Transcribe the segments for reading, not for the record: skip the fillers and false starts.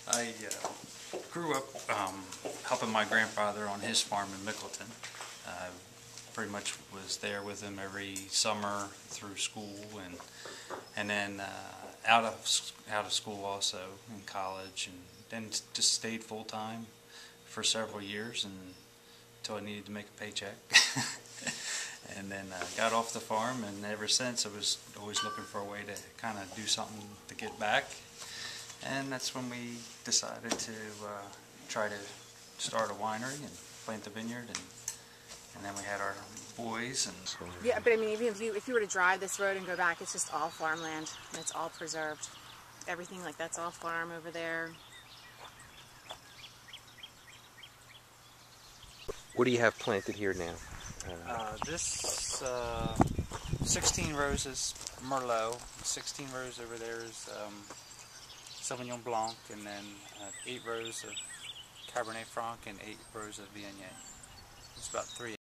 I grew up helping my grandfather on his farm in Mickleton. Pretty much was there with him every summer through school, and then out of school also in college, and then just stayed full time for several years until I needed to make a paycheck. And then got off the farm, and ever since I was always looking for a way to kind of do something to get back. And that's when we decided to try to start a winery and plant the vineyard, and then we had our boys. And so, yeah, but I mean, even if you were to drive this road and go back, it's just all farmland, and it's all preserved. Everything like that's all farm over there. What do you have planted here now? This 16 rows is Merlot, 16 rows over there is Sauvignon Blanc, and then 8 rows of Cabernet Franc and 8 rows of Viognier. It's about 3.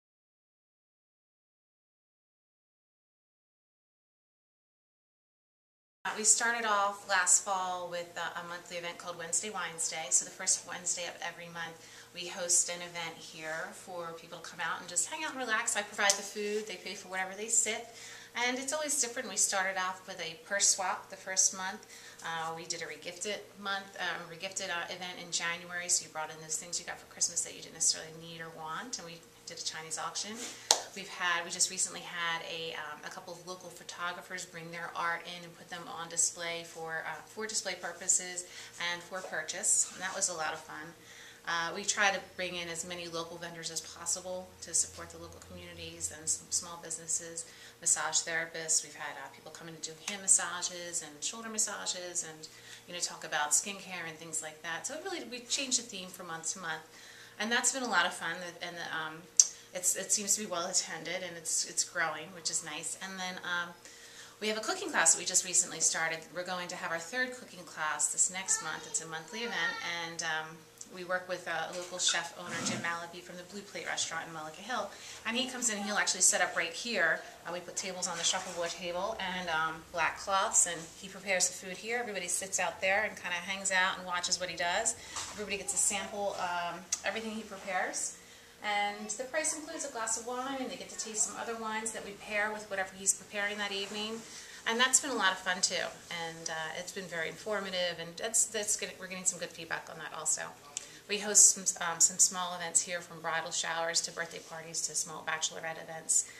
We started off last fall with a monthly event called Wednesday Wines Day. So the first Wednesday of every month we host an event here for people to come out and just hang out and relax. I provide the food, they pay for whatever they sit. And it's always different. We started off with a purse swap the first month. We did a regifted event in January, so you brought in those things you got for Christmas that you didn't necessarily need or want, and we did a Chinese auction. We just recently had a couple of local photographers bring their art in and put them on display for display purposes and for purchase, and that was a lot of fun. We try to bring in as many local vendors as possible to support the local communities and some small businesses, massage therapists. We've had people come in to do hand massages and shoulder massages, and talk about skincare and things like that. So we changed the theme from month to month, and that's been a lot of fun. And it seems to be well attended, and it's growing, which is nice. And then we have a cooking class that we just recently started. We're going to have our 3rd cooking class this next month. It's a monthly event, and we work with a local chef owner, Jim Malaby, from the Blue Plate restaurant in Mullica Hill. And he comes in and he'll actually set up right here. We put tables on the shuffleboard table and black cloths, and he prepares the food here. Everybody sits out there and kind of hangs out and watches what he does. Everybody gets to sample everything he prepares. And the price includes a glass of wine, and they get to taste some other wines that we pair with whatever he's preparing that evening. And that's been a lot of fun too. And it's been very informative, and we're getting some good feedback on that also. We host some small events here, from bridal showers to birthday parties to small bachelorette events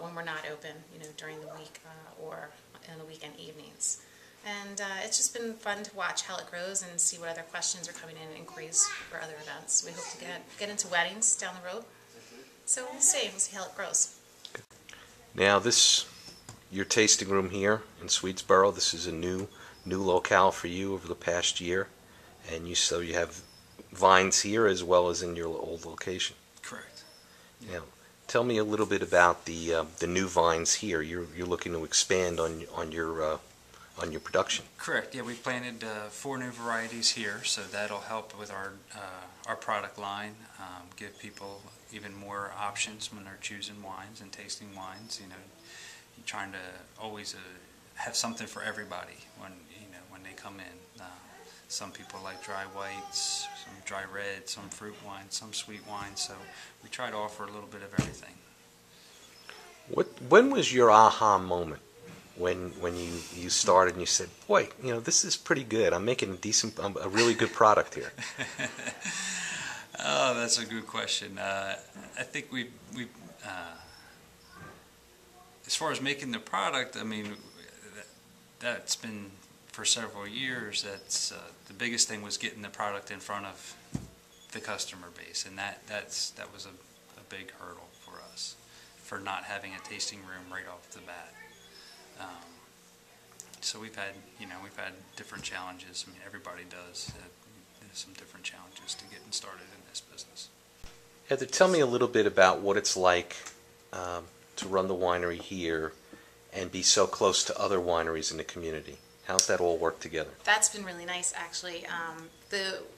when we're not open, during the week or in the weekend evenings. And it's just been fun to watch how it grows and see what other questions are coming in and inquiries for other events. We hope to get into weddings down the road. So we'll see how it grows. Now your tasting room here in Swedesboro, this is a new locale for you over the past year, and so you have vines here as well as in your old location. Correct. Yeah. Now, tell me a little bit about the new vines here. You're looking to expand on your production. Correct. Yeah, we planted 4 new varieties here, so that'll help with our product line, give people even more options when they're choosing wines and tasting wines. You're trying to always have something for everybody when they come in. Some people like dry whites, some dry red, some fruit wines, some sweet wines. So we try to offer a little bit of everything. When was your aha moment? When you started and you said, "Boy, this is pretty good. I'm making a really good product here." Oh, that's a good question. I think we as far as making the product, I mean, that's been for several years. That's the biggest thing was getting the product in front of the customer base, and that was a big hurdle for us, for not having a tasting room right off the bat. So we've had different challenges. I mean, everybody does. There's some different challenges to getting started in this business. Heather, tell me a little bit about what it's like to run the winery here and be so close to other wineries in the community. How's that all work together? That's been really nice, actually.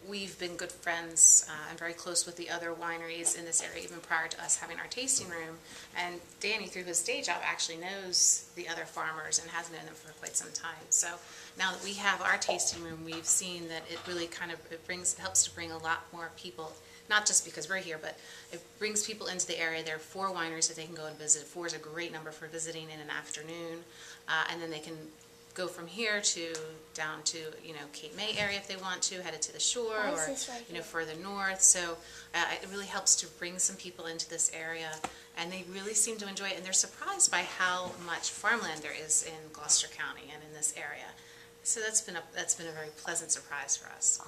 We've been good friends and very close with the other wineries in this area, even prior to us having our tasting room. And Danny, through his day job, actually knows the other farmers and has known them for quite some time. So now that we have our tasting room, we've seen that it really kind of helps to bring a lot more people, not just because we're here, but it brings people into the area. There are 4 wineries that they can go and visit. 4 is a great number for visiting in an afternoon, and then they can go from here to down to Cape May area if they want to, headed to the shore, or further north. So it really helps to bring some people into this area, and they really seem to enjoy it. And they're surprised by how much farmland there is in Gloucester County and in this area. So that's been a very pleasant surprise for us.